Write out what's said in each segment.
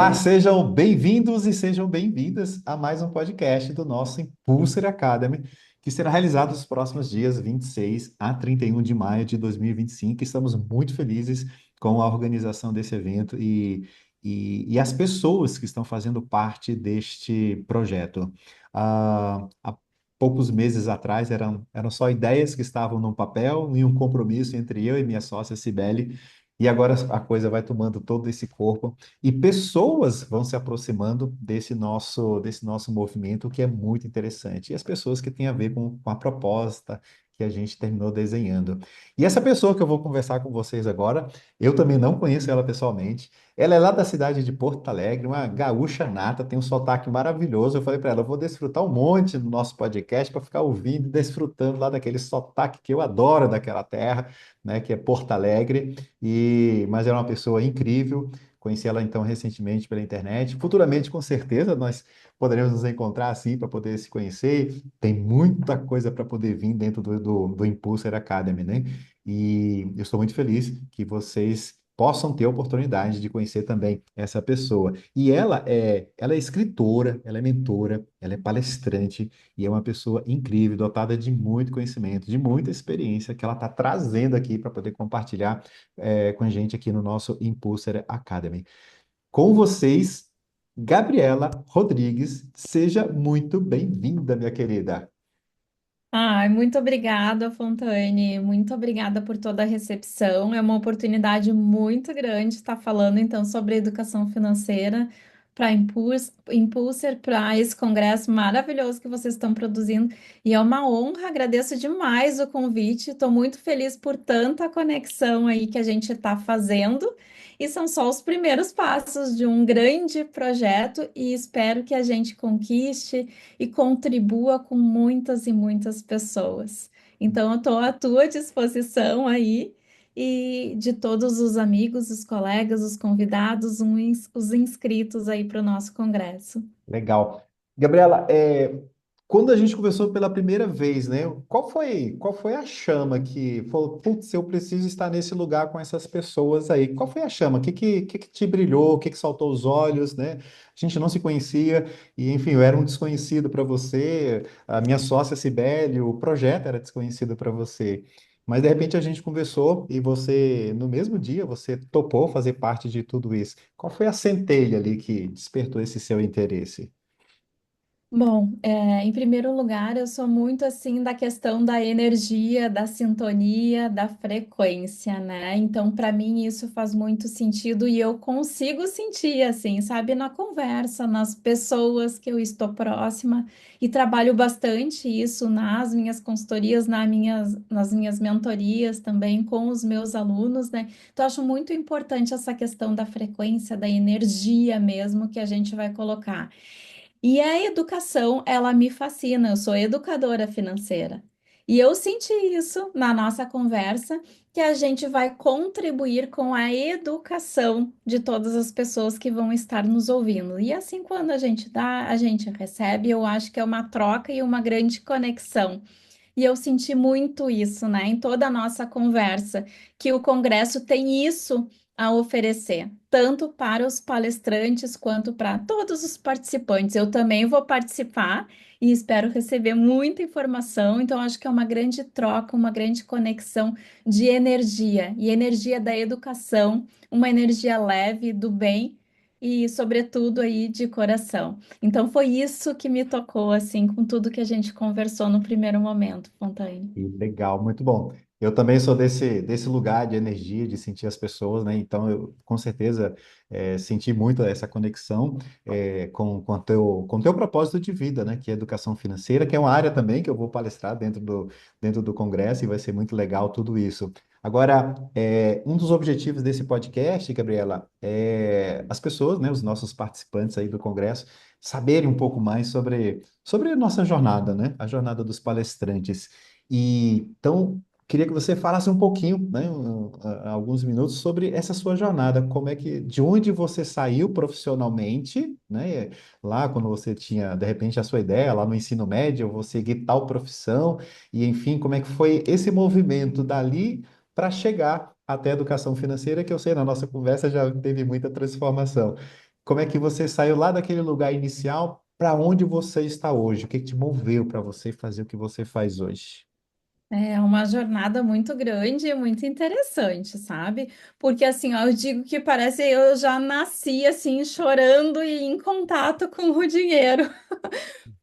Olá, sejam bem-vindos e sejam bem-vindas a mais um podcast do nosso Impulser Academy, que será realizado nos próximos dias 26 a 31 de maio de 2025. Estamos muito felizes com a organização desse evento e as pessoas que estão fazendo parte deste projeto. Há poucos meses atrás eram só ideias que estavam no papel e um compromisso entre eu e minha sócia Cibele, e agora a coisa vai tomando todo esse corpo. E pessoas vão se aproximando desse nosso movimento, o que é muito interessante. E as pessoas que têm a ver com a proposta que a gente terminou desenhando. E essa pessoa que eu vou conversar com vocês agora, eu também não conheço ela pessoalmente. Ela é lá da cidade de Porto Alegre, uma gaúcha nata, tem um sotaque maravilhoso. Eu falei para ela, eu vou desfrutar um monte no nosso podcast para ficar ouvindo e desfrutando lá daquele sotaque que eu adoro daquela terra, né, que é Porto Alegre. Mas ela é uma pessoa incrível. Conheci ela então recentemente pela internet. Futuramente, com certeza, nós poderemos nos encontrar assim para poder se conhecer. Tem muita coisa para poder vir dentro do Impulser Academy, né? E eu estou muito feliz que vocês possam ter a oportunidade de conhecer também essa pessoa. E ela é escritora, ela é mentora, ela é palestrante e é uma pessoa incrível, dotada de muito conhecimento, de muita experiência que ela está trazendo aqui para poder compartilhar com a gente aqui no nosso Impulser Academy. Com vocês, Gabriela Rodrigues, seja muito bem-vinda, minha querida. Ai, muito obrigada, Fontane. Muito obrigada por toda a recepção. É uma oportunidade muito grande estar falando então sobre educação financeira para Impulser, para esse congresso maravilhoso que vocês estão produzindo. E é uma honra, agradeço demais o convite. Estou muito feliz por tanta conexão aí que a gente está fazendo. E são só os primeiros passos de um grande projeto e espero que a gente conquiste e contribua com muitas e muitas pessoas. Então, eu estou à tua disposição aí e de todos os amigos, os colegas, os convidados, os inscritos aí para o nosso congresso. Legal. Gabriela, quando a gente conversou pela primeira vez, né? Qual foi a chama que falou, putz, eu preciso estar nesse lugar com essas pessoas aí? Qual foi a chama? O que que te brilhou? O que que saltou os olhos, né? A gente não se conhecia e, enfim, eu era um desconhecido para você, a minha sócia Cibele, o projeto era desconhecido para você. Mas de repente a gente conversou e você, no mesmo dia, você topou fazer parte de tudo isso. Qual foi a centelha ali que despertou esse seu interesse? Bom, em primeiro lugar, eu sou muito assim da questão da energia, da sintonia, da frequência, né? Então, para mim, isso faz muito sentido e eu consigo sentir, assim, sabe, na conversa, nas pessoas que eu estou próxima e trabalho bastante isso nas minhas consultorias, nas minhas mentorias também com os meus alunos, né? Então, eu acho muito importante essa questão da frequência, da energia mesmo que a gente vai colocar. E a educação, ela me fascina. Eu sou educadora financeira. E eu senti isso na nossa conversa, que a gente vai contribuir com a educação de todas as pessoas que vão estar nos ouvindo. E assim, quando a gente dá, a gente recebe, eu acho que é uma troca e uma grande conexão. E eu senti muito isso, né, em toda a nossa conversa, que o Congresso tem isso a oferecer, tanto para os palestrantes quanto para todos os participantes. Eu também vou participar e espero receber muita informação, então acho que é uma grande troca, uma grande conexão de energia e energia da educação, uma energia leve, do bem e, sobretudo, aí de coração. Então foi isso que me tocou, assim, com tudo que a gente conversou no primeiro momento, Fontaine. E legal, muito bom. Eu também sou desse lugar de energia, de sentir as pessoas, né? Então, eu com certeza senti muito essa conexão com o teu propósito de vida, né? Que é educação financeira, que é uma área também que eu vou palestrar dentro do congresso e vai ser muito legal tudo isso. Agora, um dos objetivos desse podcast, Gabriela, é as pessoas, né? Os nossos participantes aí do congresso, saberem um pouco mais sobre a nossa jornada, né? A jornada dos palestrantes. Então, queria que você falasse um pouquinho, né, alguns minutos sobre essa sua jornada, de onde você saiu profissionalmente, né, lá quando você tinha, de repente, a sua ideia, lá no ensino médio, eu vou seguir tal profissão, e enfim, como é que foi esse movimento dali para chegar até a educação financeira, que eu sei, na nossa conversa já teve muita transformação. como é que você saiu lá daquele lugar inicial para onde você está hoje? O que que te moveu para você fazer o que você faz hoje? É uma jornada muito grande e muito interessante, sabe? Porque assim, ó, eu digo que parece eu já nasci assim chorando e em contato com o dinheiro,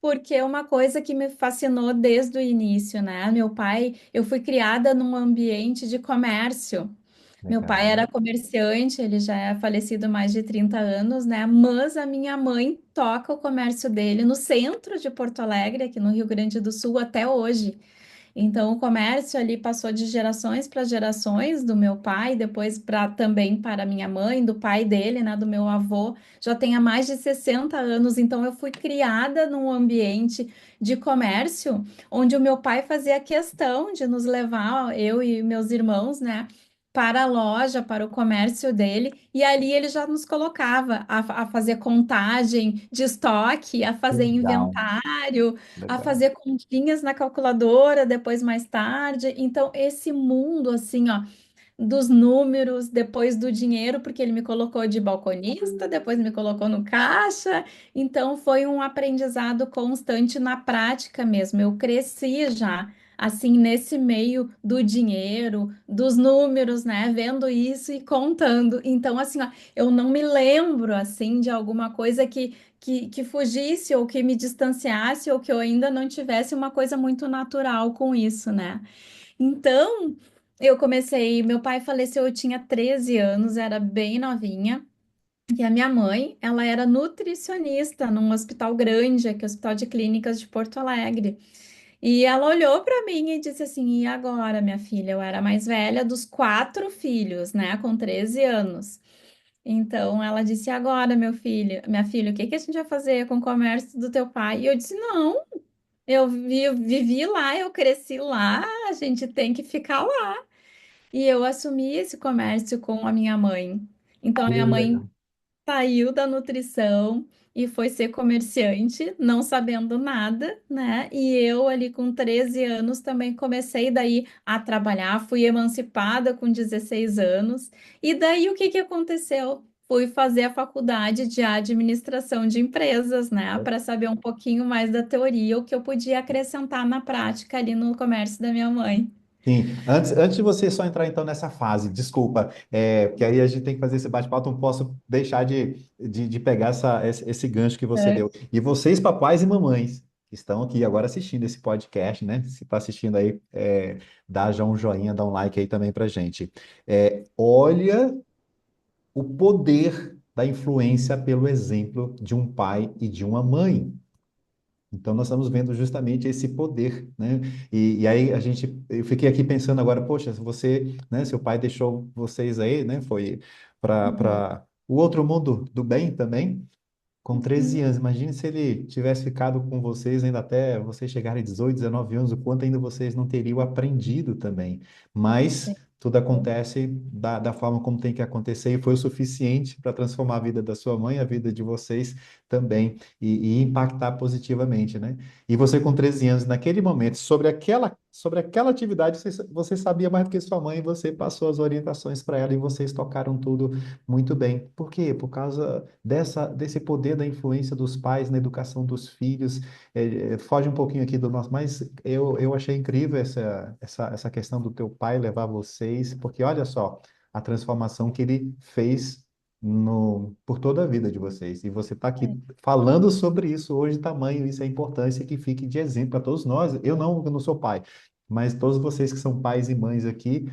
porque é uma coisa que me fascinou desde o início, né? Meu pai, eu fui criada num ambiente de comércio. Meu pai Legal. era comerciante, ele já é falecido há mais de 30 anos, né? Mas a minha mãe toca o comércio dele no centro de Porto Alegre, aqui no Rio Grande do Sul, até hoje. Então, o comércio ali passou de gerações para gerações do meu pai, depois também para minha mãe, do pai dele, né, do meu avô, já tem há mais de 60 anos. Então, eu fui criada num ambiente de comércio, onde o meu pai fazia questão de nos levar, eu e meus irmãos, né, para a loja, para o comércio dele, e ali ele já nos colocava a fazer contagem de estoque, a fazer Legal, inventário, a legal. fazer continhas na calculadora, depois mais tarde. Então, esse mundo, assim, ó, dos números, depois do dinheiro, porque ele me colocou de balconista, depois me colocou no caixa. Então, foi um aprendizado constante na prática mesmo. Eu cresci já. Assim, nesse meio do dinheiro, dos números, né? Vendo isso e contando. Então, assim, ó, eu não me lembro, assim, de alguma coisa que fugisse ou que me distanciasse ou que eu ainda não tivesse uma coisa muito natural com isso, né? Então, eu comecei. Meu pai faleceu, eu tinha 13 anos, era bem novinha. E a minha mãe, ela era nutricionista num hospital grande, aqui, Hospital de Clínicas de Porto Alegre. E ela olhou para mim e disse assim: E agora, minha filha? Eu era a mais velha dos quatro filhos, né, com 13 anos. Então ela disse: E agora, meu filho, minha filha, o que que a gente vai fazer com o comércio do teu pai? E eu disse: Não, vivi lá, eu cresci lá, a gente tem que ficar lá. E eu assumi esse comércio com a minha mãe. Então, a Que minha mãe legal. saiu da nutrição e foi ser comerciante, não sabendo nada, né? E eu, ali com 13 anos, também comecei daí a trabalhar, fui emancipada com 16 anos. E daí o que que aconteceu? Fui fazer a faculdade de administração de empresas, né? Para saber um pouquinho mais da teoria, o que eu podia acrescentar na prática ali no comércio da minha mãe. Sim, antes de você só entrar então nessa fase, desculpa, porque aí a gente tem que fazer esse bate-papo, não posso deixar de pegar esse gancho que você É. deu. E vocês, papais e mamães, que estão aqui agora assistindo esse podcast, né? Se está assistindo aí, dá já um joinha, dá um like aí também pra gente. Olha o poder da influência pelo exemplo de um pai e de uma mãe. Então, nós estamos vendo justamente esse poder, né? E aí eu fiquei aqui pensando agora, poxa, se você, né, seu pai deixou vocês aí, né, foi Uhum, para o outro mundo do bem também, com 13 uhum, anos. Imagine se ele tivesse ficado com vocês ainda até vocês chegarem a 18, 19 anos, o quanto ainda vocês não teriam aprendido também. Mas sim. tudo acontece da forma como tem que acontecer e foi o suficiente para transformar a vida da sua mãe, a vida de vocês também e impactar positivamente, né? E você com 13 anos, naquele momento, sobre aquela atividade, você sabia mais do que sua mãe e você passou as orientações para ela e vocês tocaram tudo muito bem. Por quê? Por causa desse poder da influência dos pais na educação dos filhos. Foge um pouquinho aqui do nosso, mas eu achei incrível essa questão do teu pai levar vocês, porque olha só a transformação que ele fez por toda a vida de vocês. E você está aqui falando sobre isso hoje, tamanho, isso é importância que fique de exemplo para todos nós. Eu não sou pai. Mas todos vocês que são pais e mães aqui,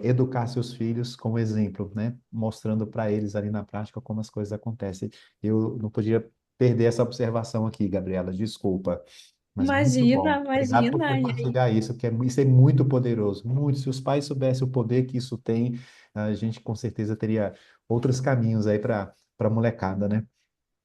educar seus filhos como exemplo, né? Mostrando para eles ali na prática como as coisas acontecem. Eu não podia perder essa observação aqui, Gabriela, desculpa. Mas muito Imagina, bom. Obrigado por imagina. E aí, compartilhar isso, isso é muito poderoso. Muito. Se os pais soubessem o poder que isso tem, a gente com certeza teria outros caminhos aí para a molecada, né?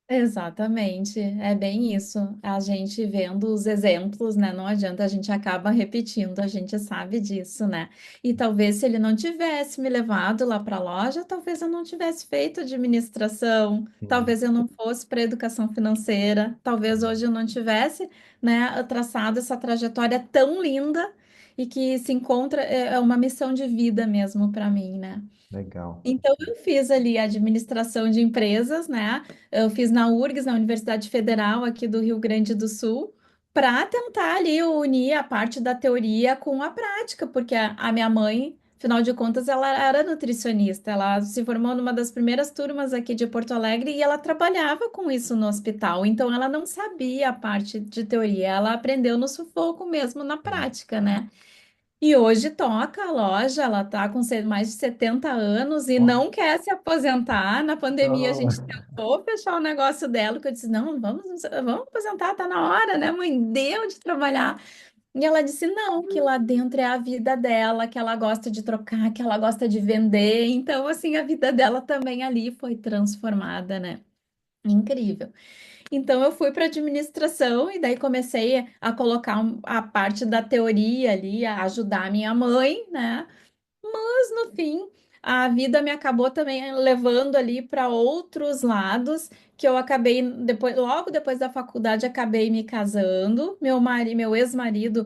exatamente, é bem isso. A gente vendo os exemplos, né? Não adianta, a gente acaba repetindo, a gente sabe disso, né? E talvez se ele não tivesse me levado lá para a loja, talvez eu não tivesse feito administração, Sim. talvez eu não fosse para educação financeira, talvez hoje eu não tivesse, né, traçado essa trajetória tão linda e que se encontra, é uma missão de vida mesmo para mim, né? Legal. Então, eu fiz ali administração de empresas, né? Eu fiz na URGS, na Universidade Federal aqui do Rio Grande do Sul, para tentar ali unir a parte da teoria com a prática, porque a minha mãe, afinal de contas, ela era nutricionista. Ela se formou numa das primeiras turmas aqui de Porto Alegre e ela trabalhava com isso no hospital. Então, ela não sabia a parte de teoria, ela aprendeu no sufoco mesmo, na prática, né? E hoje toca a loja, ela tá com mais de 70 anos e Ó, não quer se aposentar. Na pandemia a ó, gente tentou fechar o negócio dela, que eu disse, não, vamos aposentar, tá na hora, né, mãe? Deu de trabalhar. E ela disse, não, que lá dentro é a vida dela, que ela gosta de trocar, que ela gosta de vender. Então, assim, a vida dela também ali foi transformada, né? Incrível. Então eu fui para administração e daí comecei a colocar a parte da teoria ali, a ajudar a minha mãe, né? Mas no fim, a vida me acabou também levando ali para outros lados, que eu acabei depois, logo depois da faculdade, acabei me casando. Meu ex-marido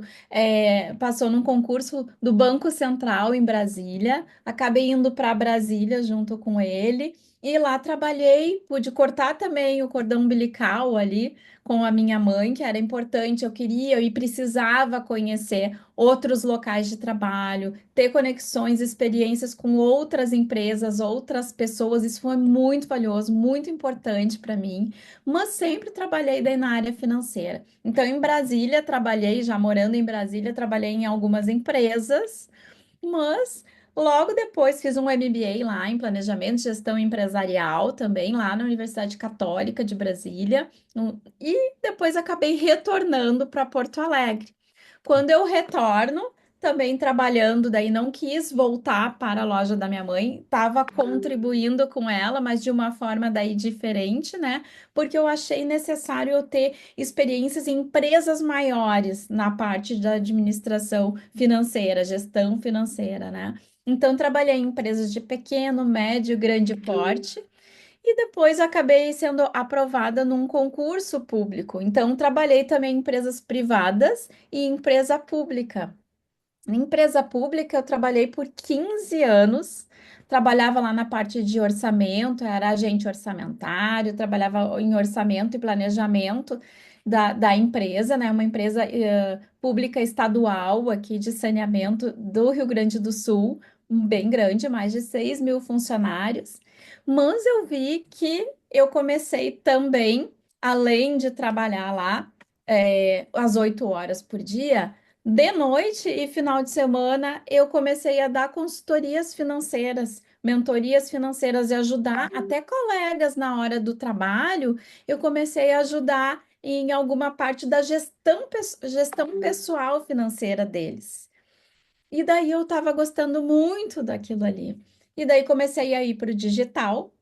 passou num concurso do Banco Central em Brasília. Acabei indo para Brasília junto com ele. E lá trabalhei, pude cortar também o cordão umbilical ali com a minha mãe, que era importante, eu queria e precisava conhecer outros locais de trabalho, ter conexões, experiências com outras empresas, outras pessoas, isso foi muito valioso, muito importante para mim, mas sempre trabalhei daí na área financeira. Então, em Brasília, trabalhei, já morando em Brasília, trabalhei em algumas empresas, mas logo depois fiz um MBA lá em Planejamento e Gestão Empresarial, também lá na Universidade Católica de Brasília, e depois acabei retornando para Porto Alegre. Quando eu retorno, também trabalhando, daí não quis voltar para a loja da minha mãe, estava contribuindo com ela, mas de uma forma daí diferente, né? Porque eu achei necessário eu ter experiências em empresas maiores na parte da administração financeira, gestão financeira, né? Então, trabalhei em empresas de pequeno, médio, grande porte. E depois acabei sendo aprovada num concurso público. Então, trabalhei também em empresas privadas e empresa pública. Em empresa pública, eu trabalhei por 15 anos. Trabalhava lá na parte de orçamento, era agente orçamentário, trabalhava em orçamento e planejamento da empresa, né? Uma empresa pública estadual aqui de saneamento do Rio Grande do Sul, bem grande, mais de 6 mil funcionários. Mas eu vi que eu comecei também, além de trabalhar lá, às 8 horas por dia. De noite e final de semana, eu comecei a dar consultorias financeiras, mentorias financeiras e ajudar até colegas na hora do trabalho. Eu comecei a ajudar em alguma parte da gestão pessoal financeira deles. E daí eu estava gostando muito daquilo ali. E daí comecei a ir para o digital.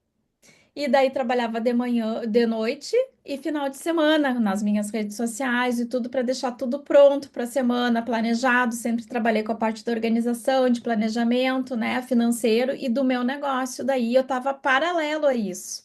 E daí trabalhava de manhã, de noite e final de semana nas minhas redes sociais e tudo para deixar tudo pronto para a semana, planejado. Sempre trabalhei com a parte da organização, de planejamento, né, financeiro e do meu negócio. Daí eu estava paralelo a isso.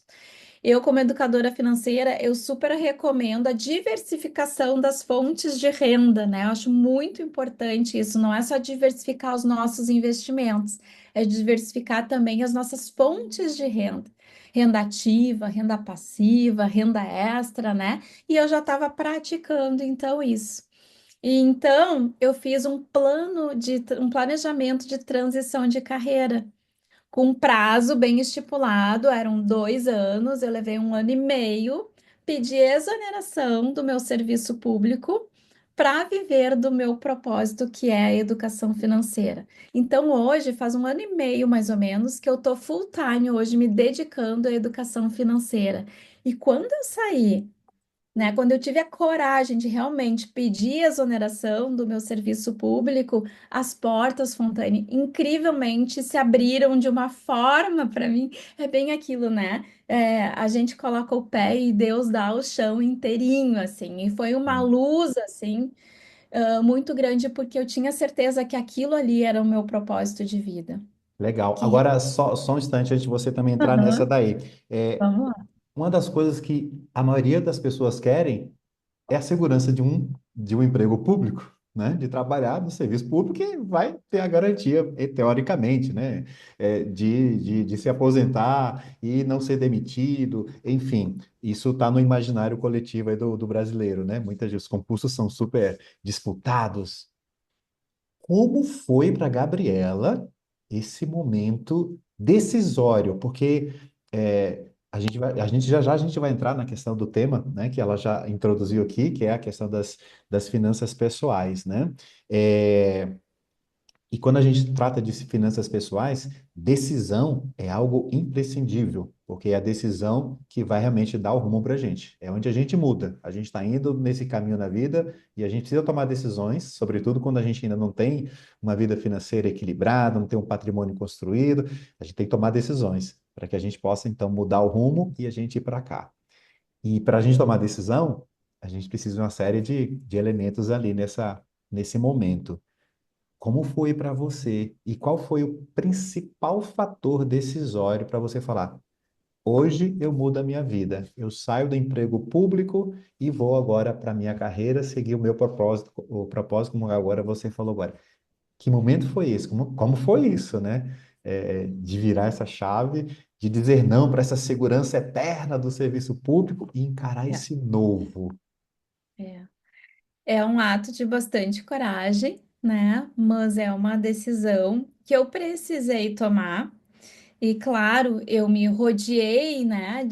Eu, como educadora financeira, eu super recomendo a diversificação das fontes de renda, né? Eu acho muito importante isso. Não é só diversificar os nossos investimentos, é diversificar também as nossas fontes de renda. Renda ativa, renda passiva, renda extra, né? E eu já estava praticando então isso. E então eu fiz um planejamento de transição de carreira com um prazo bem estipulado, eram 2 anos, eu levei 1 ano e meio, pedi exoneração do meu serviço público para viver do meu propósito, que é a educação financeira. Então, hoje, faz 1 ano e meio mais ou menos, que eu estou full time hoje me dedicando à educação financeira. E quando eu saí, né? Quando eu tive a coragem de realmente pedir a exoneração do meu serviço público, as portas, Fontane, incrivelmente se abriram de uma forma para mim. É bem aquilo, né? A gente coloca o pé e Deus dá o chão inteirinho, assim. E foi uma luz, assim, muito grande, porque eu tinha certeza que aquilo ali era o meu propósito de vida. legal. Que... Agora, só um instante antes de você também entrar nessa Aham, daí. É, vamos lá. uma das coisas que a maioria das pessoas querem é a segurança de um emprego público. né, de trabalhar no serviço público e vai ter a garantia, teoricamente, né, de se aposentar e não ser demitido, enfim, isso está no imaginário coletivo aí do brasileiro, né? Muitas vezes os concursos são super disputados. Como foi para Gabriela esse momento decisório? Porque a gente já a gente vai entrar na questão do tema, né, que ela já introduziu aqui, que é a questão das finanças pessoais, né? É, e quando a gente trata de finanças pessoais, decisão é algo imprescindível, porque é a decisão que vai realmente dar o rumo para a gente. É onde a gente muda. A gente está indo nesse caminho na vida e a gente precisa tomar decisões, sobretudo quando a gente ainda não tem uma vida financeira equilibrada, não tem um patrimônio construído. A gente tem que tomar decisões para que a gente possa, então, mudar o rumo e a gente ir para cá. E para a gente tomar decisão, a gente precisa de uma série de elementos ali nesse momento. Como foi para você? E qual foi o principal fator decisório para você falar: hoje eu mudo a minha vida, eu saio do emprego público e vou agora para a minha carreira, seguir o meu propósito, o propósito, como agora você falou agora. Que momento foi esse? Como foi isso, né? De virar essa chave, de dizer não para essa segurança eterna do serviço público e encarar É, esse novo. é. É um ato de bastante coragem, né? Mas é uma decisão que eu precisei tomar. E claro, eu me rodeei, né,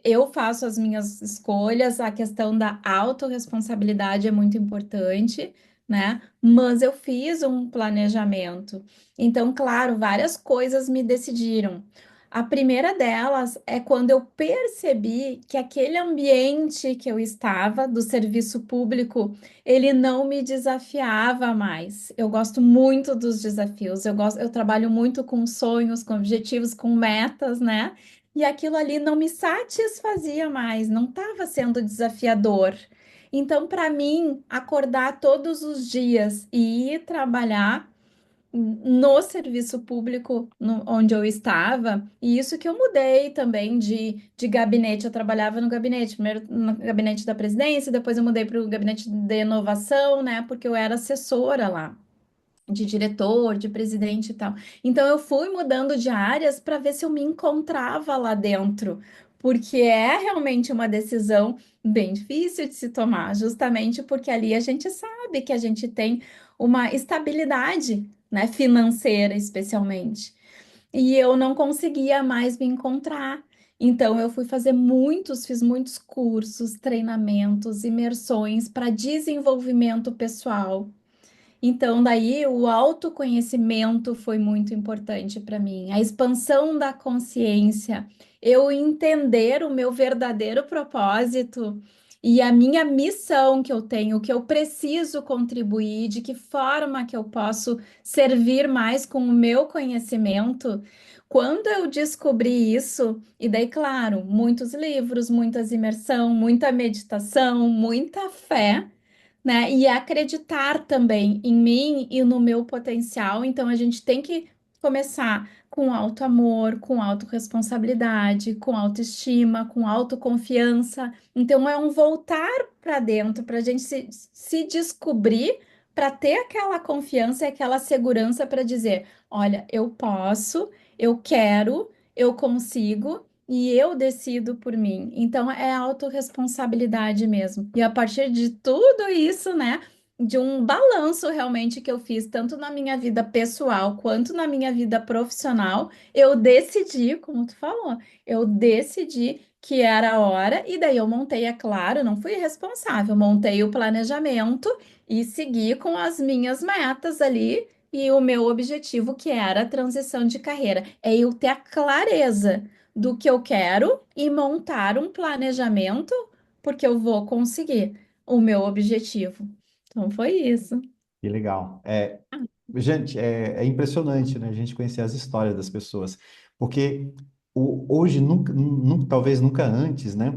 eu faço as minhas escolhas, a questão da autorresponsabilidade é muito importante, né? Mas eu fiz um planejamento. Então, claro, várias coisas me decidiram. A primeira delas é quando eu percebi que aquele ambiente que eu estava, do serviço público, ele não me desafiava mais. Eu gosto muito dos desafios. Eu trabalho muito com sonhos, com objetivos, com metas, né? E aquilo ali não me satisfazia mais, não estava sendo desafiador. Então, para mim, acordar todos os dias e ir trabalhar no serviço público onde eu estava, e isso que eu mudei também de gabinete. Eu trabalhava no gabinete, primeiro no gabinete da presidência, depois eu mudei para o gabinete de inovação, né? Porque eu era assessora lá de diretor, de presidente e tal. Então eu fui mudando de áreas para ver se eu me encontrava lá dentro, porque é realmente uma decisão bem difícil de se tomar, justamente porque ali a gente sabe que a gente tem uma estabilidade, né, financeira especialmente. E eu não conseguia mais me encontrar. Então eu fui fazer fiz muitos cursos, treinamentos, imersões para desenvolvimento pessoal. Então, daí o autoconhecimento foi muito importante para mim, a expansão da consciência, eu entender o meu verdadeiro propósito e a minha missão que eu tenho, o que eu preciso contribuir, de que forma que eu posso servir mais com o meu conhecimento. Quando eu descobri isso, e daí, claro, muitos livros, muitas imersão, muita meditação, muita fé, né? E acreditar também em mim e no meu potencial. Então a gente tem que começar com auto-amor, com autorresponsabilidade, com autoestima, com autoconfiança. Então é um voltar para dentro, para a gente se descobrir, para ter aquela confiança e aquela segurança para dizer: olha, eu posso, eu quero, eu consigo e eu decido por mim. Então é autorresponsabilidade mesmo. E a partir de tudo isso, né, de um balanço realmente que eu fiz, tanto na minha vida pessoal quanto na minha vida profissional, eu decidi, como tu falou, eu decidi que era a hora, e daí eu montei, é claro, não fui responsável, montei o planejamento e segui com as minhas metas ali. E o meu objetivo, que era a transição de carreira, é eu ter a clareza do que eu quero e montar um planejamento, porque eu vou conseguir o meu objetivo. Então foi isso. Que legal. Gente, é impressionante, né, a gente conhecer as histórias das pessoas, porque hoje, talvez nunca antes, né,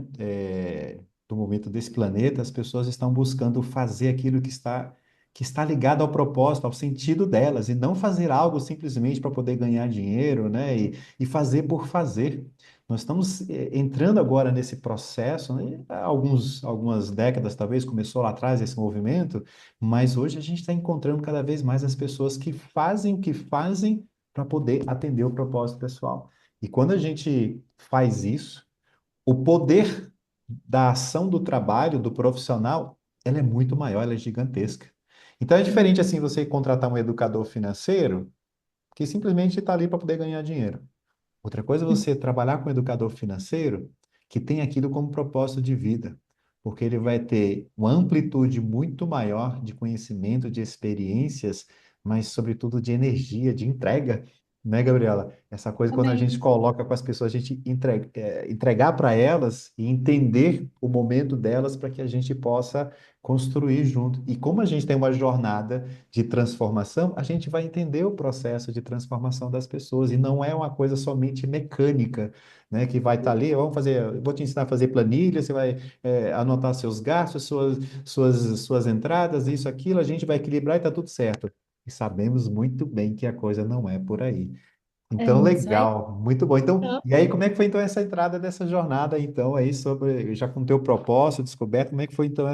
do momento desse planeta, as pessoas estão buscando fazer aquilo que está ligada ao propósito, ao sentido delas, e não fazer algo simplesmente para poder ganhar dinheiro, né? E fazer por fazer. Nós estamos entrando agora nesse processo, né? Há algumas décadas talvez começou lá atrás esse movimento, mas hoje a gente está encontrando cada vez mais as pessoas que fazem o que fazem para poder atender o propósito pessoal. E quando a gente faz isso, o poder da ação do trabalho, do profissional, ela é muito maior, ela é gigantesca. Então é diferente assim você contratar um educador financeiro que simplesmente está ali para poder ganhar dinheiro. Outra coisa é você trabalhar com um educador financeiro que tem aquilo como propósito de vida, porque ele vai ter uma amplitude muito maior de conhecimento, de experiências, mas sobretudo de energia, de entrega, né, Gabriela? Essa coisa quando a gente Também. coloca com as pessoas, a gente entregar para elas e entender o momento delas para que a gente possa construir junto. E como a gente tem uma jornada de transformação, a gente vai entender o processo de transformação das pessoas e não é uma coisa somente mecânica, né? Que vai estar ali, vamos fazer, eu vou te ensinar a fazer planilha, você vai anotar seus gastos, suas entradas, isso, aquilo, a gente vai equilibrar e está tudo certo. E sabemos muito bem que a coisa não é por aí. É Então, isso aí. legal, muito bom. Então, e aí, como é que foi então essa entrada dessa jornada então aí sobre já com o teu propósito descoberto, como é que foi então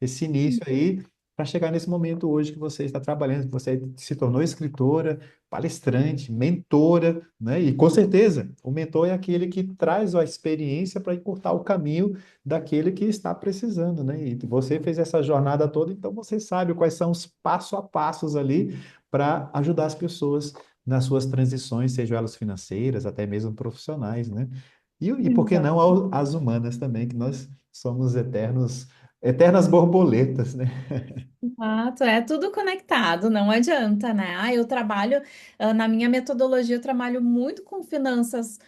esse início aí para chegar nesse momento hoje que você está trabalhando, que você se tornou escritora, palestrante, mentora, né? E com certeza, o mentor é aquele que traz a experiência para encurtar o caminho daquele que está precisando, né? E você fez essa jornada toda, então você sabe quais são os passo a passos ali para ajudar as pessoas nas suas transições, sejam elas financeiras, até mesmo profissionais, né? E por que não Exato. as humanas também, que nós somos eternas borboletas, né? Exato, é tudo conectado, não adianta, né? Eu trabalho, na minha metodologia, eu trabalho muito com finanças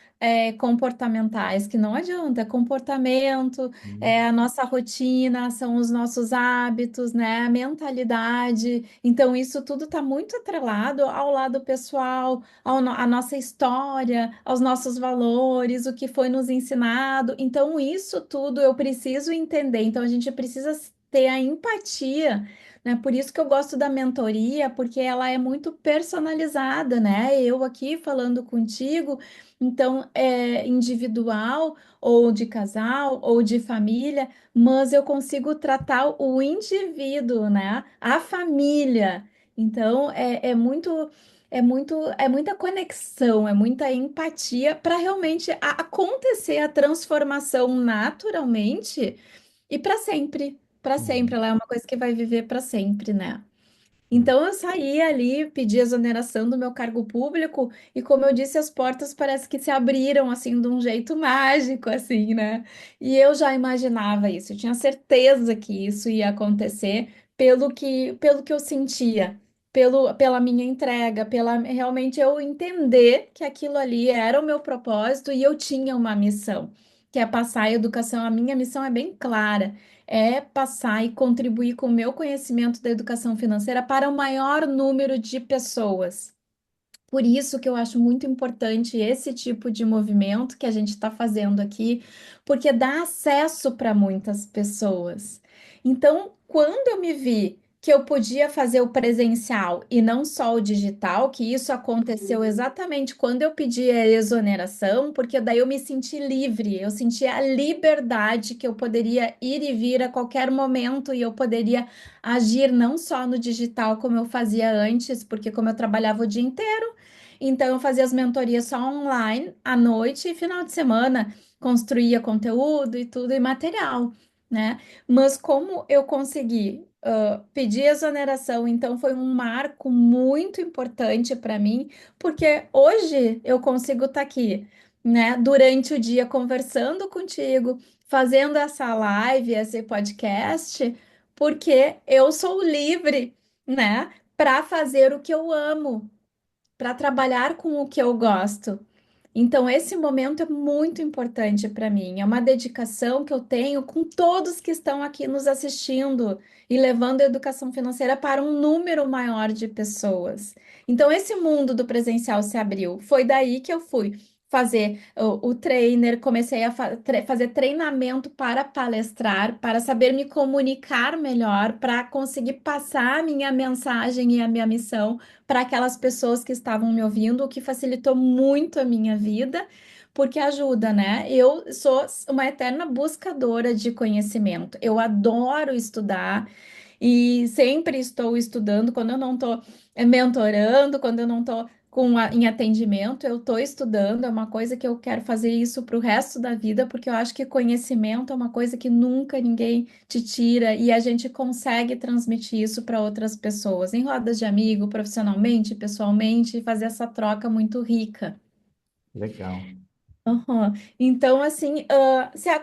comportamentais, que não adianta, é comportamento, é a nossa rotina, são os nossos hábitos, né? A mentalidade. Então, isso tudo está muito atrelado ao lado pessoal, à nossa história, aos nossos valores, o que foi nos ensinado. Então, isso tudo eu preciso entender. Então, a gente precisa ter a empatia, né? Por isso que eu gosto da mentoria, porque ela é muito personalizada, né? Eu aqui falando contigo, então é individual, ou de casal, ou de família, mas eu consigo tratar o indivíduo, né? A família. Então é muita conexão, é muita empatia para realmente acontecer a transformação naturalmente e para sempre. Para sempre, Uhum. ela é uma coisa que vai viver para sempre, né? Então eu saí ali, pedi exoneração do meu cargo público e, como eu disse, as portas parece que se abriram assim de um jeito mágico, assim, né? E eu já imaginava isso, eu tinha certeza que isso ia acontecer pelo que eu sentia, pela minha entrega, pela realmente eu entender que aquilo ali era o meu propósito e eu tinha uma missão, que é passar a educação. A minha missão é bem clara, é passar e contribuir com o meu conhecimento da educação financeira para o maior número de pessoas. Por isso que eu acho muito importante esse tipo de movimento que a gente está fazendo aqui, porque dá acesso para muitas pessoas. Então, quando eu me vi que eu podia fazer o presencial e não só o digital, que isso aconteceu exatamente quando eu pedi a exoneração, porque daí eu me senti livre, eu senti a liberdade que eu poderia ir e vir a qualquer momento e eu poderia agir não só no digital como eu fazia antes, porque como eu trabalhava o dia inteiro, então, eu fazia as mentorias só online, à noite e final de semana, construía conteúdo e tudo, e material, né? Mas como eu consegui pedir exoneração, então foi um marco muito importante para mim, porque hoje eu consigo estar aqui, né, durante o dia conversando contigo, fazendo essa live, esse podcast, porque eu sou livre, né, para fazer o que eu amo, para trabalhar com o que eu gosto. Então, esse momento é muito importante para mim. É uma dedicação que eu tenho com todos que estão aqui nos assistindo e levando a educação financeira para um número maior de pessoas. Então, esse mundo do presencial se abriu. Foi daí que eu fui. fazer o trainer, comecei a fazer treinamento para palestrar, para saber me comunicar melhor, para conseguir passar a minha mensagem e a minha missão para aquelas pessoas que estavam me ouvindo, o que facilitou muito a minha vida. Porque ajuda, né? Eu sou uma eterna buscadora de conhecimento. Eu adoro estudar e sempre estou estudando. Quando eu não estou mentorando, quando eu não estou em atendimento, eu estou estudando. É uma coisa que eu quero fazer isso para o resto da vida, porque eu acho que conhecimento é uma coisa que nunca ninguém te tira e a gente consegue transmitir isso para outras pessoas, em rodas de amigo, profissionalmente, pessoalmente, e fazer essa troca muito rica. Legal. Aham. Então, assim,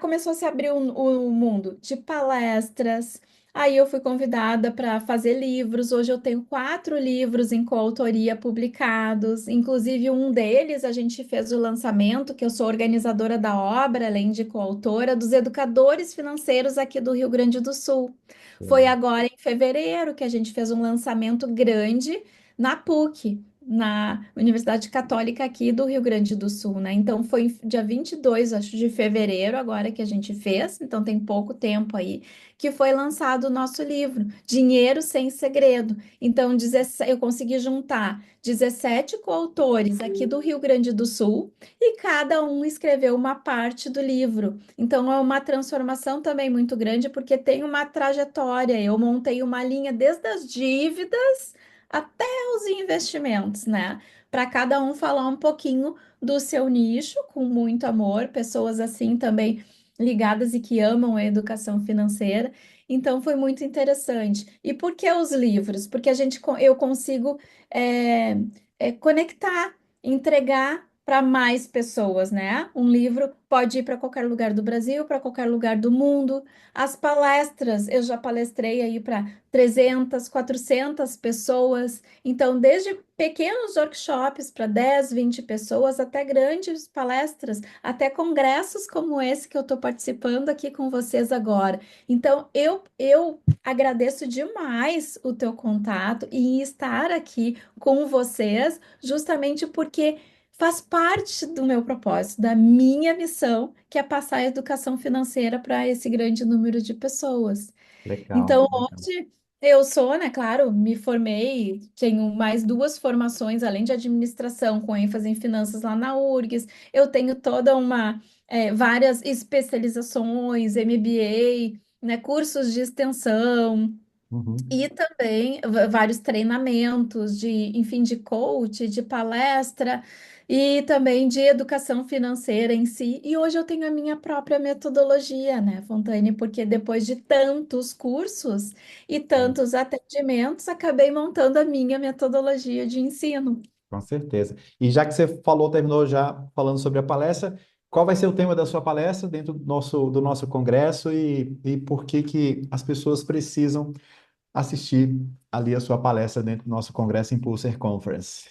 começou a se abrir o mundo de palestras. Aí eu fui convidada para fazer livros. Hoje eu tenho 4 livros em coautoria publicados. Inclusive, um deles a gente fez o lançamento, que eu sou organizadora da obra, além de coautora, dos educadores financeiros aqui do Rio Grande do Sul. Foi agora em fevereiro que a gente fez um lançamento grande na PUC, na Universidade Católica aqui do Rio Grande do Sul, né? Então foi dia 22, acho, de fevereiro agora que a gente fez, então tem pouco tempo aí, que foi lançado o nosso livro, Dinheiro Sem Segredo. Então, 17, eu consegui juntar 17 coautores aqui do Rio Grande do Sul e cada um escreveu uma parte do livro. Então, é uma transformação também muito grande, porque tem uma trajetória. Eu montei uma linha desde as dívidas até os investimentos, né? Para cada um falar um pouquinho do seu nicho, com muito amor, pessoas assim também ligadas e que amam a educação financeira. Então foi muito interessante. E por que os livros? Porque eu consigo é, conectar, entregar para mais pessoas, né? Um livro pode ir para qualquer lugar do Brasil, para qualquer lugar do mundo. As palestras, eu já palestrei aí para 300, 400 pessoas. Então, desde pequenos workshops para 10, 20 pessoas, até grandes palestras, até congressos como esse que eu estou participando aqui com vocês agora. Então, eu agradeço demais o teu contato e estar aqui com vocês, justamente porque faz parte do meu propósito, da minha missão, que é passar a educação financeira para esse grande número de pessoas. Legal, Então, legal. hoje eu sou, né, claro, me formei, tenho mais 2 formações, além de administração, com ênfase em finanças lá na URGS. Eu tenho toda várias especializações, MBA, né, cursos de extensão. Uhum. E também vários treinamentos enfim, de coach, de palestra e também de educação financeira em si. E hoje eu tenho a minha própria metodologia, né, Fontane? Porque depois de tantos cursos e tantos atendimentos, acabei montando a minha metodologia de ensino. Com certeza. E já que você falou, terminou já falando sobre a palestra, qual vai ser o tema da sua palestra dentro do nosso congresso e por que que as pessoas precisam assistir ali a sua palestra dentro do nosso congresso Impulser Conference?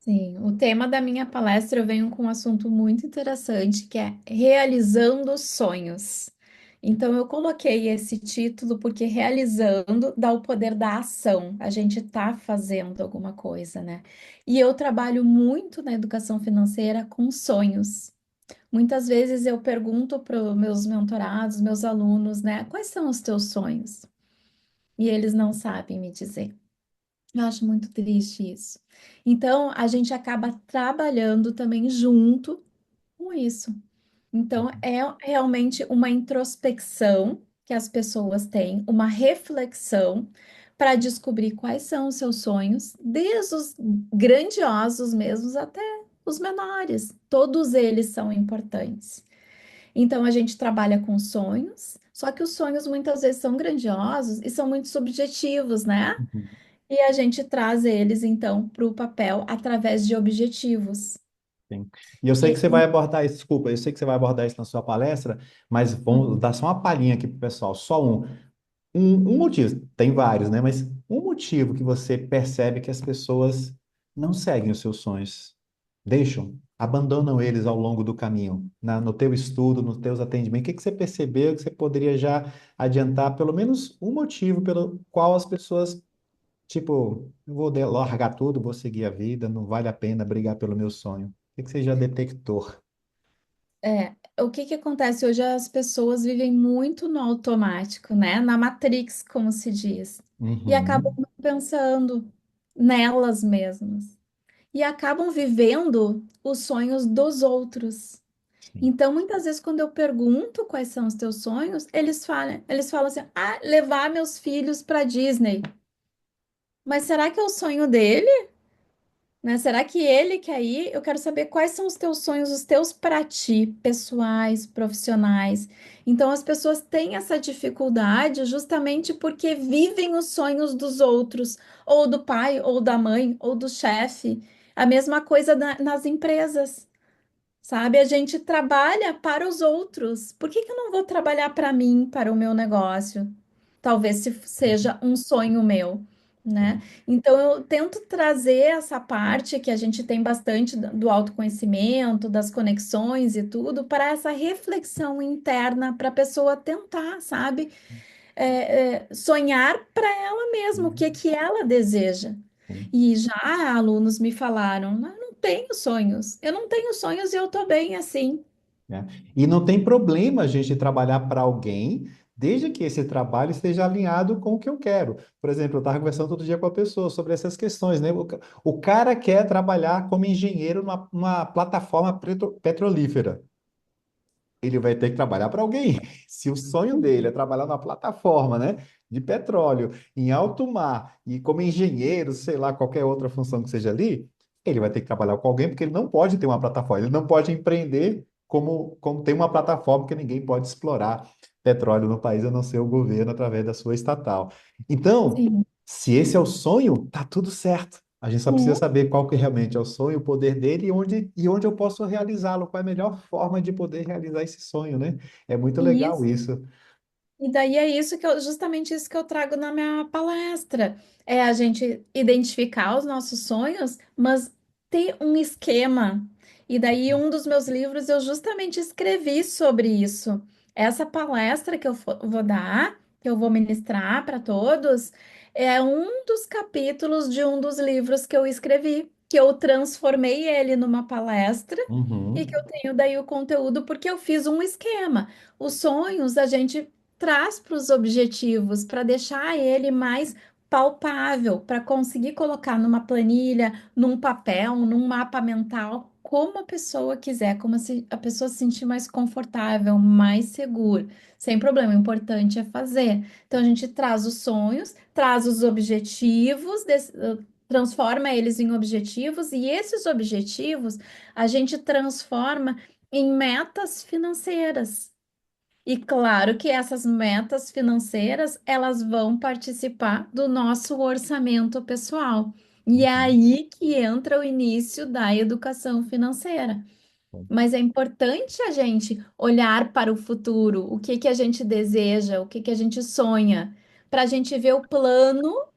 Sim, o tema da minha palestra eu venho com um assunto muito interessante, que é realizando sonhos. Então, eu coloquei esse título porque realizando dá o poder da ação. A gente está fazendo alguma coisa, né? E eu trabalho muito na educação financeira com sonhos. Muitas vezes eu pergunto para os meus mentorados, meus alunos, né? Quais são os teus sonhos? E eles não sabem me dizer. Eu acho muito triste isso. Então, a gente acaba trabalhando também junto com isso. Então, é realmente uma introspecção que as pessoas têm, uma reflexão para descobrir quais são os seus sonhos, desde os grandiosos mesmos até os menores. Todos eles são importantes. Então, a gente trabalha com sonhos, só que os sonhos muitas vezes são grandiosos e são muito subjetivos, né? Uhum. E a gente traz eles, então, para o papel através de objetivos. Sim. E eu sei que E- você vai abordar isso, desculpa, eu sei que você vai abordar isso na sua palestra, mas vamos dar só uma palhinha aqui para o pessoal, só um. Um motivo, tem vários, né? Mas um motivo que você percebe que as pessoas não seguem os seus sonhos, deixam, abandonam eles ao longo do caminho, no teu estudo, nos teus atendimentos. O que que você percebeu que você poderia já adiantar pelo menos um motivo pelo qual as pessoas, tipo, eu vou largar tudo, vou seguir a vida, não vale a pena brigar pelo meu sonho. que você já detectou? É, o que que acontece hoje? As pessoas vivem muito no automático, né? Na Matrix, como se diz, e acabam Uhum. não pensando nelas mesmas e acabam vivendo os sonhos dos outros. Sim. Então, muitas vezes, quando eu pergunto quais são os teus sonhos, eles falam assim: ah, levar meus filhos para Disney. Mas será que é o sonho dele? Né? Será que ele quer ir? Eu quero saber quais são os teus sonhos, os teus para ti, pessoais, profissionais. Então, as pessoas têm essa dificuldade justamente porque vivem os sonhos dos outros, ou do pai, ou da mãe, ou do chefe. A mesma coisa nas empresas. Sabe, a gente trabalha para os outros. Por que que eu não vou trabalhar para mim, para o meu negócio? Talvez se seja um sonho meu, né? Sim. Então eu tento trazer essa parte que a gente tem bastante do autoconhecimento, das conexões e tudo, para essa reflexão interna, para a pessoa tentar, sabe, sonhar para ela mesma o que Sim. que ela deseja. Sim. E já alunos me falaram, não tenho sonhos, eu não tenho sonhos e eu tô bem assim. Né? E não tem problema a gente trabalhar para alguém, desde que esse trabalho esteja alinhado com o que eu quero. Por exemplo, eu estava conversando outro dia com a pessoa sobre essas questões, né? O cara quer trabalhar como engenheiro numa plataforma petrolífera. Ele vai ter que trabalhar para alguém. Se o sonho dele é trabalhar numa plataforma, né, de petróleo, em alto mar, e como engenheiro, sei lá, qualquer outra função que seja ali, ele vai ter que trabalhar com alguém, porque ele não pode ter uma plataforma, ele não pode empreender como tem uma plataforma que ninguém pode explorar petróleo no país, a não ser o governo através da sua estatal. Então, Sim. se esse é o sonho, tá tudo certo. A gente só precisa É. saber qual que realmente é o sonho, o poder dele e onde eu posso realizá-lo, qual é a melhor forma de poder realizar esse sonho, né? É muito legal Isso. isso. E daí é isso justamente isso que eu trago na minha palestra. É a gente identificar os nossos sonhos, mas ter um esquema. E daí um dos meus livros eu justamente escrevi sobre isso. Essa palestra que eu vou dar, que eu vou ministrar para todos, é um dos capítulos de um dos livros que eu escrevi, que eu transformei ele numa palestra e que Uhum, eu tenho daí o conteúdo porque eu fiz um esquema. Os sonhos a gente traz para os objetivos, para deixar ele mais palpável, para conseguir colocar numa planilha, num papel, num mapa mental, como a pessoa quiser, como se a pessoa se sentir mais confortável, mais segura, sem problema. O importante é fazer. Então a gente traz os sonhos, traz os objetivos, transforma eles em objetivos, e esses objetivos a gente transforma em metas financeiras. E claro que essas metas financeiras, elas vão participar do nosso orçamento pessoal. E é uhum, aí que entra o início da educação financeira. Mas é importante a gente olhar para o futuro, o que que a gente deseja, o que que a gente sonha, para a gente ver o plano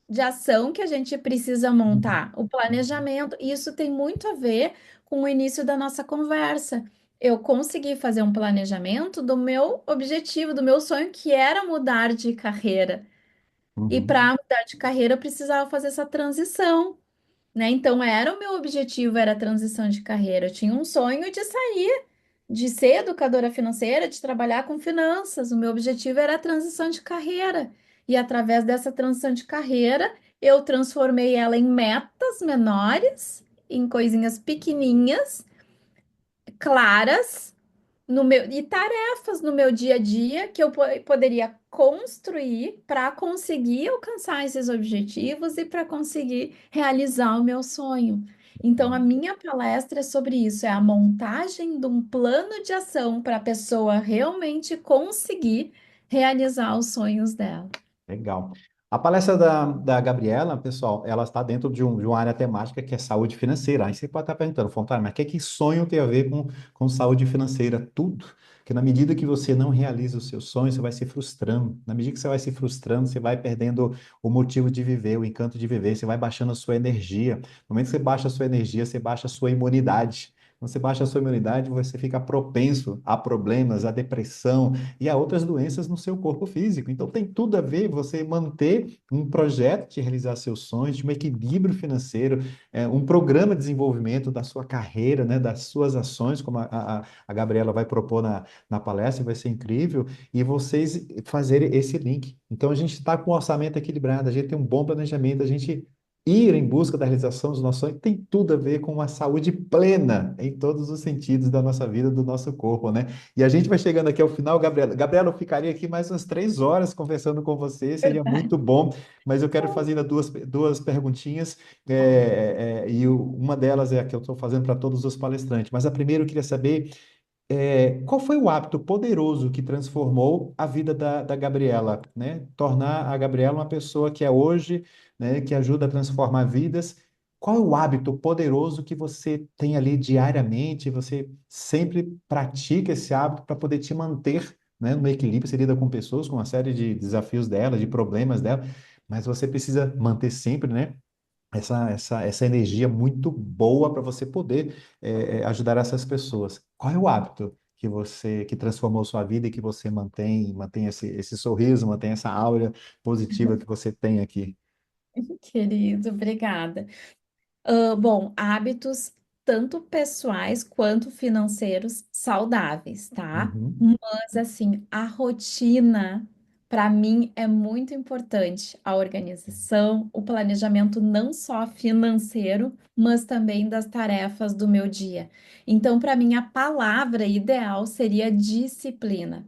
de ação que a gente precisa uhum, montar, o planejamento. E isso tem muito a ver com o início da nossa conversa. Eu consegui fazer um planejamento do meu objetivo, do meu sonho, que era mudar de carreira. E uhum, para mudar de carreira, eu precisava fazer essa transição, né? Então, era o meu objetivo, era a transição de carreira. Eu tinha um sonho de sair, de ser educadora financeira, de trabalhar com finanças. O meu objetivo era a transição de carreira. E através dessa transição de carreira, eu transformei ela em metas menores, em coisinhas pequeninhas, claras e tarefas no meu dia a dia que eu poderia construir para conseguir alcançar esses objetivos e para conseguir realizar o meu sonho. Então, a minha palestra é sobre isso, é a montagem de um plano de ação para a pessoa realmente conseguir realizar os sonhos dela. legal. A palestra da Gabriela, pessoal, ela está dentro de uma área temática que é saúde financeira. Aí você pode estar perguntando, Fontana, mas o que é que sonho tem a ver com saúde financeira? Tudo. Porque na medida que você não realiza os seus sonhos, você vai se frustrando. Na medida que você vai se frustrando, você vai perdendo o motivo de viver, o encanto de viver, você vai baixando a sua energia. No momento que você baixa a sua energia, você baixa a sua imunidade. você baixa a sua imunidade, você fica propenso a problemas, a depressão e a outras doenças no seu corpo físico. Então tem tudo a ver você manter um projeto de realizar seus sonhos, de um equilíbrio financeiro, um programa de desenvolvimento da sua carreira, né, das suas ações, como a Gabriela vai propor na palestra, vai ser incrível, e vocês fazerem esse link. Então a gente está com o orçamento equilibrado, a gente tem um bom planejamento, a gente ir em busca da realização dos nossos sonhos tem tudo a ver com uma saúde plena em todos os sentidos da nossa vida, do nosso corpo, né? E a gente vai chegando aqui ao final, Gabriela. Gabriela, eu ficaria aqui mais umas 3 horas conversando com você, seria muito bom, mas eu quero fazer ainda duas perguntinhas, uma delas é a que eu estou fazendo para todos os palestrantes. Mas a primeira eu queria saber qual foi o hábito poderoso que transformou a vida da Gabriela, né? Tornar a Gabriela uma pessoa que é hoje, né? Que ajuda a transformar vidas. Qual é o hábito poderoso que você tem ali diariamente? Você sempre pratica esse hábito para poder te manter, né, no equilíbrio. Você lida com pessoas, com uma série de desafios dela, de problemas dela, mas você precisa manter sempre, né? Essa energia muito boa para você poder ajudar essas pessoas. Qual é o hábito que transformou sua vida e que você mantém esse sorriso, mantém essa aura positiva que você tem aqui? Querido, obrigada. Bom, hábitos tanto pessoais quanto financeiros saudáveis, tá? Uhum. Mas assim, a rotina para mim é muito importante. A organização, o planejamento não só financeiro, mas também das tarefas do meu dia. Então, para mim, a palavra ideal seria disciplina.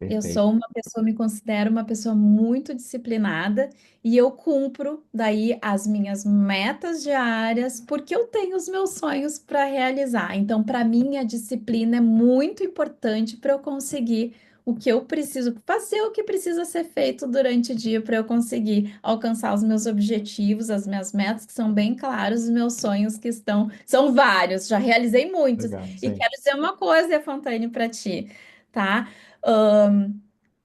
Eu Perfeito. sou uma pessoa, me considero uma pessoa muito disciplinada e eu cumpro daí as minhas metas diárias porque eu tenho os meus sonhos para realizar. Então, para mim, a disciplina é muito importante para eu conseguir o que eu preciso fazer, o que precisa ser feito durante o dia para eu conseguir alcançar os meus objetivos, as minhas metas que são bem claros, os meus sonhos que são vários, já realizei muitos. Legal, E sim. quero dizer uma coisa, Fontaine, para ti, tá?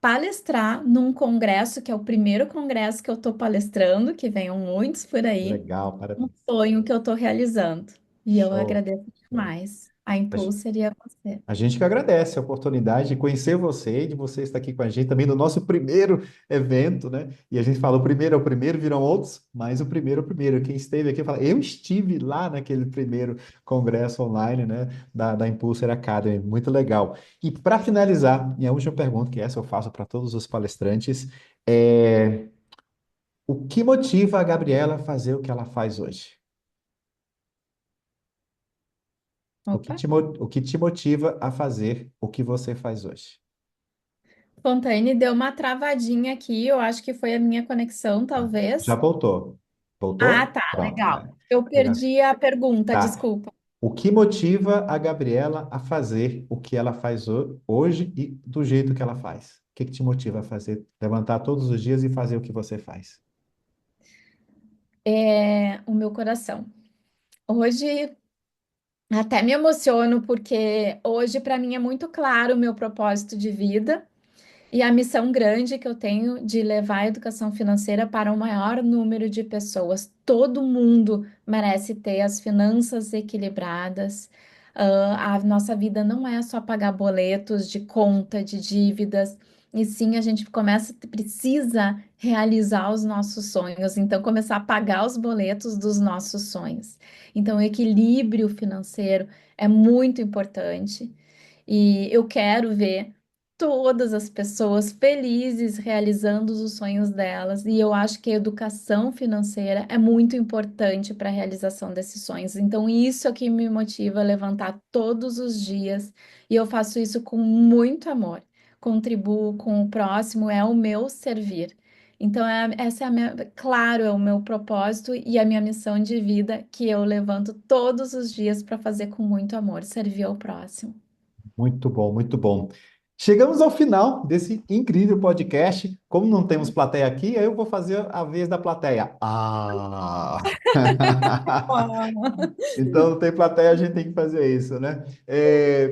Palestrar num congresso, que é o primeiro congresso que eu estou palestrando, que venham muitos por aí, Legal, um parabéns. sonho que eu estou realizando. E eu Show. agradeço Show. demais. A Impulse seria você. A gente que agradece a oportunidade de conhecer você e de você estar aqui com a gente também no nosso primeiro evento, né? E a gente fala, o primeiro é o primeiro, virão outros, mas o primeiro é o primeiro. Quem esteve aqui fala, eu estive lá naquele primeiro congresso online, né? Da Impulser Academy, muito legal. E para finalizar, minha última pergunta, que essa eu faço para todos os palestrantes, é o que motiva a Gabriela a fazer o que ela faz hoje? Opa! O que te motiva a fazer o que você faz hoje? Fontaine deu uma travadinha aqui, eu acho que foi a minha conexão, Já talvez. voltou. Ah, Voltou? tá, Pronto. legal. Eu Legal. perdi a pergunta, Tá. desculpa. O que motiva a Gabriela a fazer o que ela faz hoje e do jeito que ela faz? O que que te motiva a fazer, levantar todos os dias e fazer o que você faz? É o meu coração. Hoje até me emociono porque hoje para mim é muito claro o meu propósito de vida. E a missão grande que eu tenho de levar a educação financeira para o maior número de pessoas. Todo mundo merece ter as finanças equilibradas. A nossa vida não é só pagar boletos de conta, de dívidas, e sim a gente precisa realizar os nossos sonhos, então começar a pagar os boletos dos nossos sonhos. Então, o equilíbrio financeiro é muito importante. E eu quero ver todas as pessoas felizes realizando os sonhos delas. E eu acho que a educação financeira é muito importante para a realização desses sonhos. Então, isso é que me motiva a levantar todos os dias. E eu faço isso com muito amor. Contribuo com o próximo, é o meu servir. Então, essa é a minha, claro, é o meu propósito e a minha missão de vida que eu levanto todos os dias para fazer com muito amor, servir ao próximo. Muito bom, muito bom. Chegamos ao final desse incrível podcast. Como não temos plateia aqui, aí eu vou fazer a vez da plateia. Ah! Ah, Então, não tem plateia, a gente tem que fazer isso, né?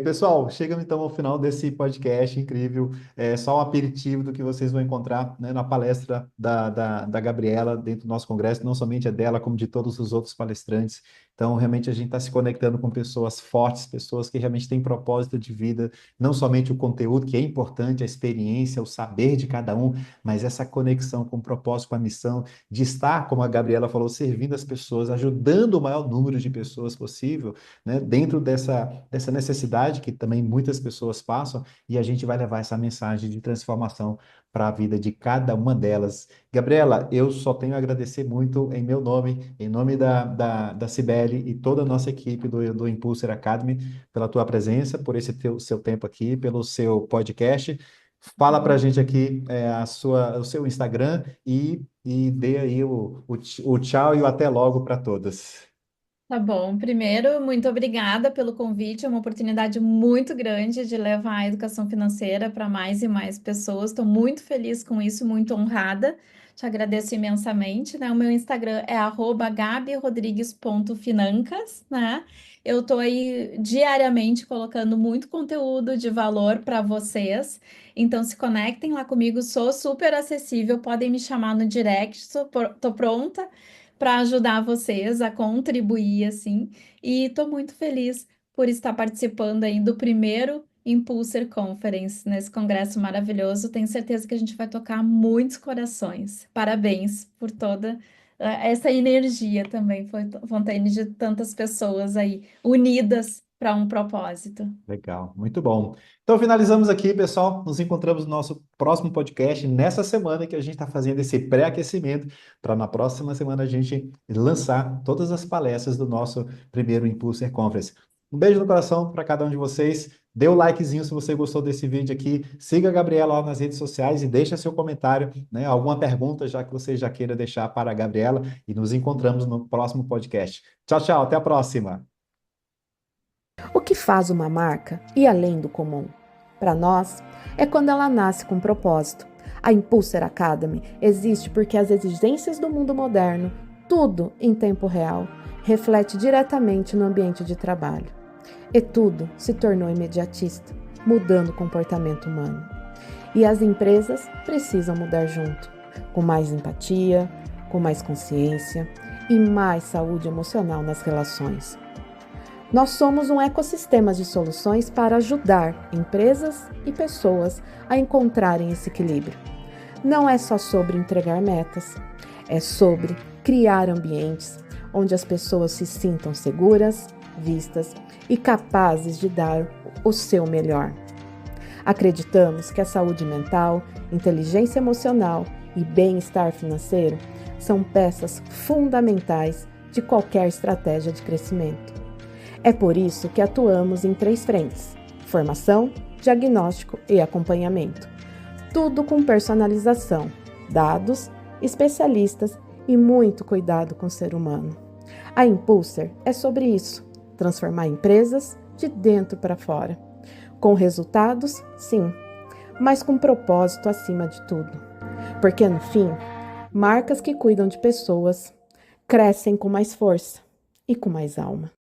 Pessoal, chegamos então ao final desse podcast incrível. É só um aperitivo do que vocês vão encontrar, né, na palestra da Gabriela dentro do nosso congresso, não somente a dela, como de todos os outros palestrantes. Então, realmente, a gente está se conectando com pessoas fortes, pessoas que realmente têm propósito de vida, não somente o conteúdo, que é importante, a experiência, o saber de cada um, mas essa conexão com o propósito, com a missão de estar, como a Gabriela falou, servindo as pessoas, ajudando o maior número de pessoas possível, né, dentro dessa necessidade que também muitas pessoas passam, e a gente vai levar essa mensagem de transformação para a vida de cada uma delas. Gabriela, eu só tenho a agradecer muito em meu nome, em nome da Cibele e toda a nossa equipe do Impulser Academy, pela tua presença, por esse seu tempo aqui, pelo seu podcast. Fala para a gente aqui o seu Instagram e dê aí o tchau e o até logo para todas. tá bom. Primeiro, muito obrigada pelo convite. É uma oportunidade muito grande de levar a educação financeira para mais e mais pessoas. Estou muito feliz com isso, muito honrada. Te agradeço imensamente, né? O meu Instagram é @gabirodrigues.financas, né? Eu estou aí diariamente colocando muito conteúdo de valor para vocês. Então, se conectem lá comigo. Sou super acessível. Podem me chamar no direct. Tô pronta para ajudar vocês a contribuir assim. E estou muito feliz por estar participando aí do primeiro Impulser Conference nesse congresso maravilhoso. Tenho certeza que a gente vai tocar muitos corações. Parabéns por toda essa energia também, Fontaine, de tantas pessoas aí unidas para um propósito. Legal, muito bom. Então, finalizamos aqui, pessoal. Nos encontramos no nosso próximo podcast nessa semana que a gente está fazendo esse pré-aquecimento para na próxima semana a gente lançar todas as palestras do nosso primeiro Impulser Conference. Um beijo no coração para cada um de vocês. Dê o likezinho se você gostou desse vídeo aqui. Siga a Gabriela lá nas redes sociais e deixa seu comentário, né? Alguma pergunta já que você já queira deixar para a Gabriela. E nos encontramos no próximo podcast. Tchau, tchau. Até a próxima. O que faz uma marca ir além do comum? Para nós, é quando ela nasce com propósito. A Impulser Academy existe porque as exigências do mundo moderno, tudo em tempo real, reflete diretamente no ambiente de trabalho. E tudo se tornou imediatista, mudando o comportamento humano. E as empresas precisam mudar junto, com mais empatia, com mais consciência e mais saúde emocional nas relações. Nós somos um ecossistema de soluções para ajudar empresas e pessoas a encontrarem esse equilíbrio. Não é só sobre entregar metas, é sobre criar ambientes onde as pessoas se sintam seguras, vistas e capazes de dar o seu melhor. Acreditamos que a saúde mental, inteligência emocional e bem-estar financeiro são peças fundamentais de qualquer estratégia de crescimento. É por isso que atuamos em 3 frentes: formação, diagnóstico e acompanhamento. Tudo com personalização, dados, especialistas e muito cuidado com o ser humano. A Impulser é sobre isso: transformar empresas de dentro para fora. Com resultados, sim, mas com propósito acima de tudo. Porque no fim, marcas que cuidam de pessoas crescem com mais força e com mais alma.